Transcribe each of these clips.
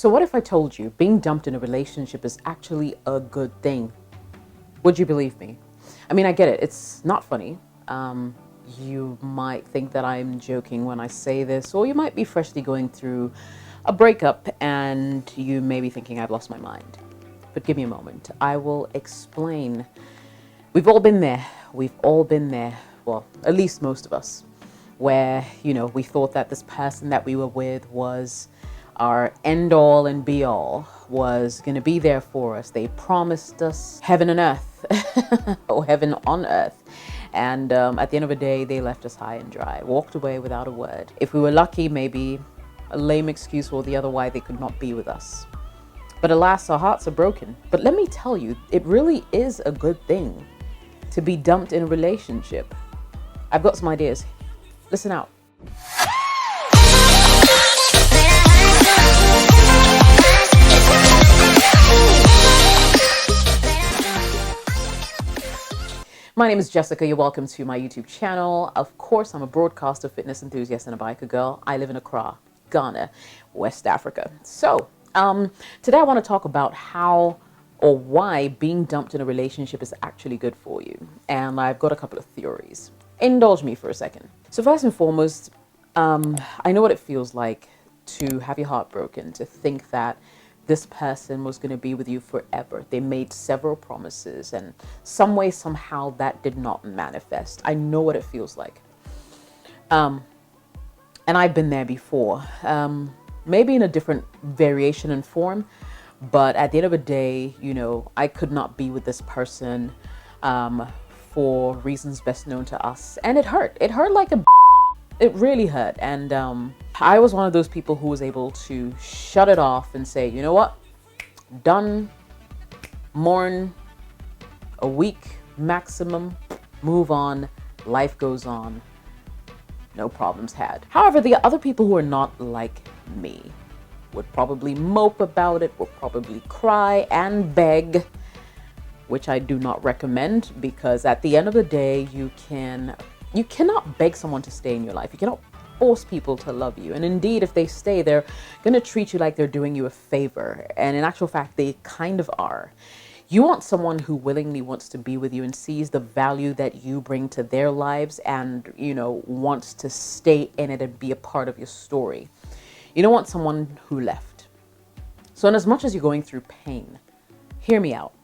So what if I told you being dumped in a relationship is actually a good thing? Would you believe me? I mean, I get it. It's not funny. You might think that I'm joking when I say this, or you might be freshly going through a breakup and you may be thinking I've lost my mind. But give me a moment. I will explain. We've all been there. We've all been there. Well, at least most of us, where, we thought that this person that we were with was our end all and be all, was going to be there for us. They promised us heaven and earth, or heaven on earth. And at the end of the day, they left us high and dry, walked away without a word. If we were lucky, maybe a lame excuse or the other why they could not be with us. But alas, our hearts are broken. But let me tell you, it really is a good thing to be dumped in a relationship. I've got some ideas. Listen out. My name is Jessica. You're welcome to my YouTube channel. Of course, I'm a broadcaster, fitness enthusiast, and a biker girl. I live in Accra, Ghana, West Africa. So, today I want to talk about how or why being dumped in a relationship is actually good for you. And I've got a couple of theories. Indulge me for a second. So first and foremost, I know what it feels like to have your heart broken, to think that this person was going to be with you forever. They made several promises, and some way, somehow, that did not manifest. I know what it feels like. And I've been there before. Maybe in a different variation and form, but at the end of the day, I could not be with this person for reasons best known to us. And it hurt. It hurt like a... It really hurt. And I was one of those people who was able to shut it off and say, you know what? Done. Mourn. A week maximum. Move on. Life goes on. No problems had. However, the other people who are not like me would probably mope about it, would probably cry and beg, which I do not recommend, because at the end of the day, you cannot beg someone to stay in your life. You cannot force people to love you. And indeed, if they stay, they're going to treat you like they're doing you a favor. And in actual fact, they kind of are. You want someone who willingly wants to be with you and sees the value that you bring to their lives and, wants to stay in it and be a part of your story. You don't want someone who left. So in as much as you're going through pain, hear me out.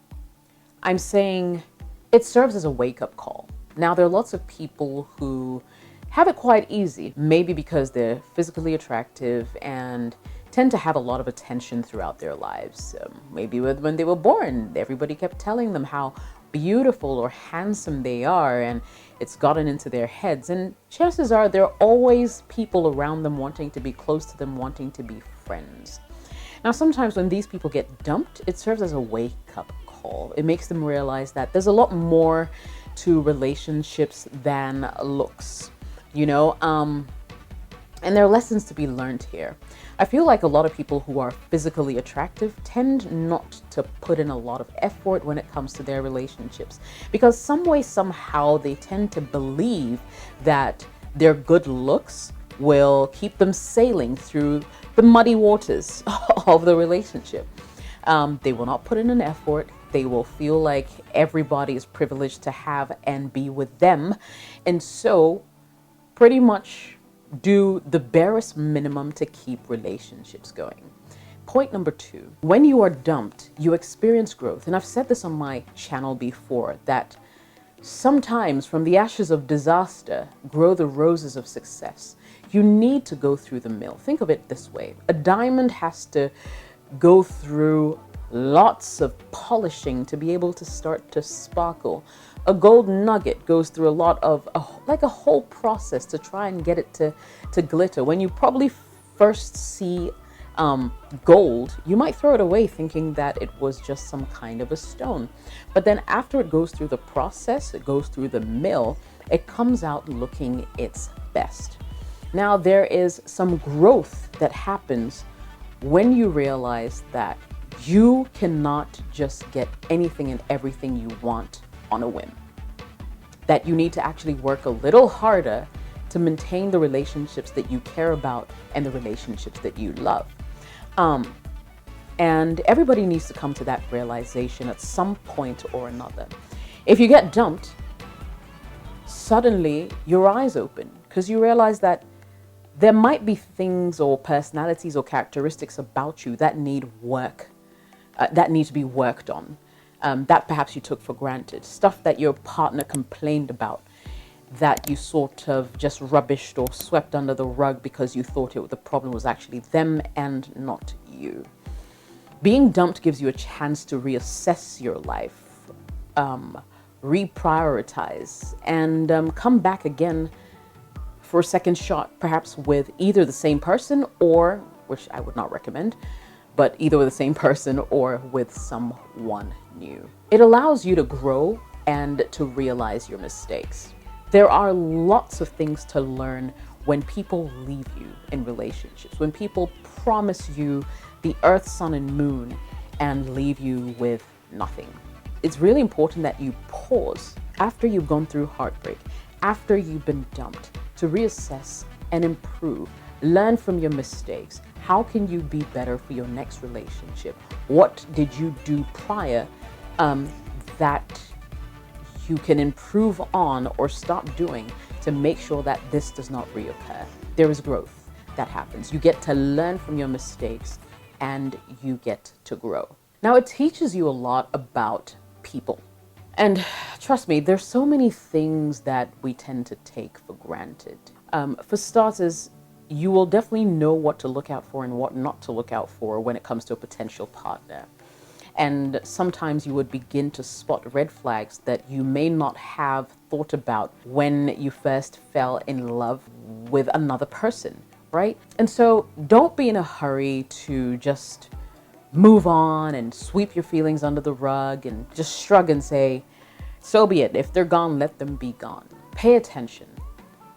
I'm saying it serves as a wake-up call. Now, there are lots of people who have it quite easy, maybe because they're physically attractive and tend to have a lot of attention throughout their lives. Maybe when they were born, everybody kept telling them how beautiful or handsome they are, and it's gotten into their heads. And chances are there are always people around them wanting to be close to them, wanting to be friends. Now, sometimes when these people get dumped, it serves as a wake-up call. It makes them realize that there's a lot more to relationships than looks, and there are lessons to be learned here. I feel like a lot of people who are physically attractive tend not to put in a lot of effort when it comes to their relationships, because some way, somehow, they tend to believe that their good looks will keep them sailing through the muddy waters of the relationship. They will not put in an effort. They will feel like everybody is privileged to have and be with them. And so pretty much do the barest minimum to keep relationships going. Point number 2, when you are dumped, you experience growth. And I've said this on my channel before, that sometimes from the ashes of disaster grow the roses of success. You need to go through the mill. Think of it this way. A diamond has to go through lots of polishing to be able to start to sparkle. A gold nugget goes through a lot of, like a whole process to try and get it to glitter. When you probably first see gold, you might throw it away thinking that it was just some kind of a stone. But then after it goes through the process, it goes through the mill, it comes out looking its best. Now, there is some growth that happens when you realize that you cannot just get anything and everything you want on a whim. That you need to actually work a little harder to maintain the relationships that you care about and the relationships that you love. And everybody needs to come to that realization at some point or another. If you get dumped, suddenly your eyes open because you realize that there might be things or personalities or characteristics about you that need work, that need to be worked on, that perhaps you took for granted, stuff that your partner complained about, that you sort of just rubbished or swept under the rug because you thought the problem was actually them and not you. Being dumped gives you a chance to reassess your life, reprioritize, and come back again for a second shot, perhaps with either the same person or, which I would not recommend, but either with the same person or with someone new. It allows you to grow and to realize your mistakes. There are lots of things to learn when people leave you in relationships, when people promise you the earth, sun, and moon and leave you with nothing. It's really important that you pause after you've gone through heartbreak, after you've been dumped, to reassess and improve. Learn from your mistakes. How can you be better for your next relationship? What did you do prior that you can improve on or stop doing to make sure that this does not reoccur? There is growth that happens. You get to learn from your mistakes and you get to grow. Now, it teaches you a lot about people. And trust me, there's so many things that we tend to take for granted. For starters, you will definitely know what to look out for and what not to look out for when it comes to a potential partner. And sometimes you would begin to spot red flags that you may not have thought about when you first fell in love with another person, right? And so don't be in a hurry to just move on and sweep your feelings under the rug and just shrug and say, so be it. If they're gone, let them be gone. Pay attention.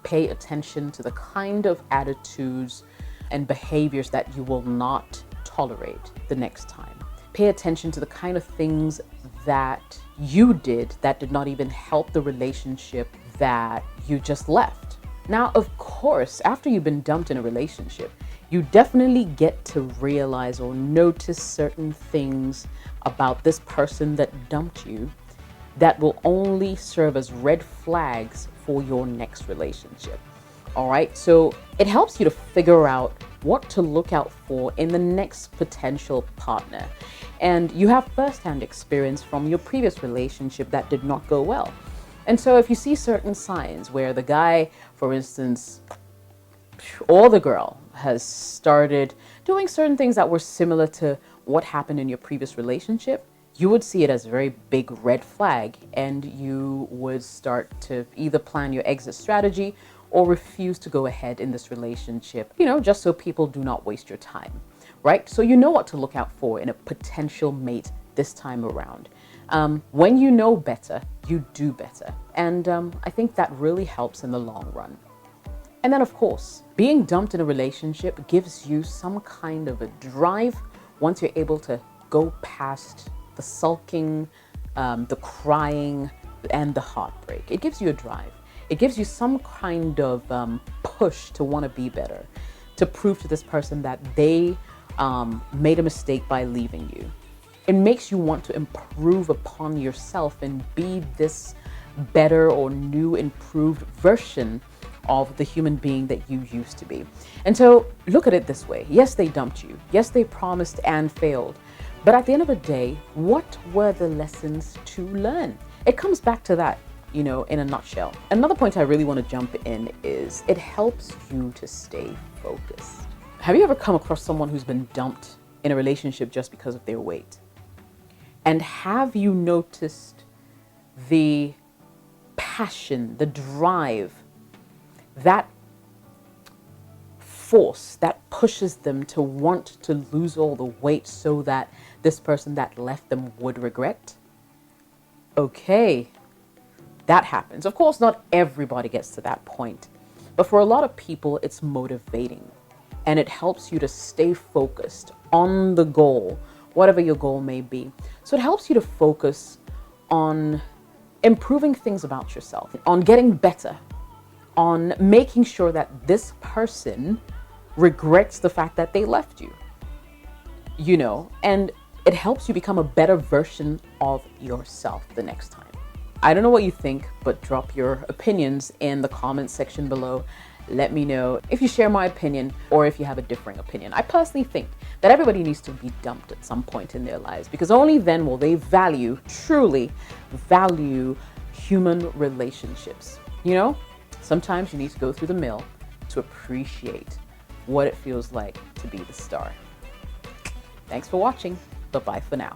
Pay attention to the kind of attitudes and behaviors that you will not tolerate the next time. Pay attention to the kind of things that you did that did not even help the relationship that you just left. Now, of course, after you've been dumped in a relationship, you definitely get to realize or notice certain things about this person that dumped you that will only serve as red flags for your next relationship. All right, so it helps you to figure out what to look out for in the next potential partner. And you have firsthand experience from your previous relationship that did not go well. And so if you see certain signs where the guy, for instance, or the girl has started doing certain things that were similar to what happened in your previous relationship, you would see it as a very big red flag, and you would start to either plan your exit strategy or refuse to go ahead in this relationship, just so people do not waste your time, right? So you know what to look out for in a potential mate this time around. When you know better, you do better. And I think that really helps in the long run. And then, of course, being dumped in a relationship gives you some kind of a drive once you're able to go past the sulking, the crying, and the heartbreak. It gives you a drive. It gives you some kind of push to want to be better, to prove to this person that they made a mistake by leaving you. It makes you want to improve upon yourself and be this better or new, improved version of the human being that you used to be. And so look at it this way. Yes, they dumped you. Yes, they promised and failed. But at the end of the day, what were the lessons to learn? It comes back to that, in a nutshell. Another point I really want to jump in is it helps you to stay focused. Have you ever come across someone who's been dumped in a relationship just because of their weight? And have you noticed the passion, the drive, that force that pushes them to want to lose all the weight so that this person that left them would regret? Okay, that happens. Of course, not everybody gets to that point, but for a lot of people, it's motivating, and it helps you to stay focused on the goal, whatever your goal may be. So it helps you to focus on improving things about yourself, on getting better, on making sure that this person regrets the fact that they left you. and it helps you become a better version of yourself the next time. I don't know what you think, but drop your opinions in the comments section below. Let me know if you share my opinion or if you have a differing opinion. I personally think that everybody needs to be dumped at some point in their lives, because only then will they truly value human relationships. Sometimes you need to go through the mill to appreciate what it feels like to be the star. Thanks for watching. Bye-bye for now.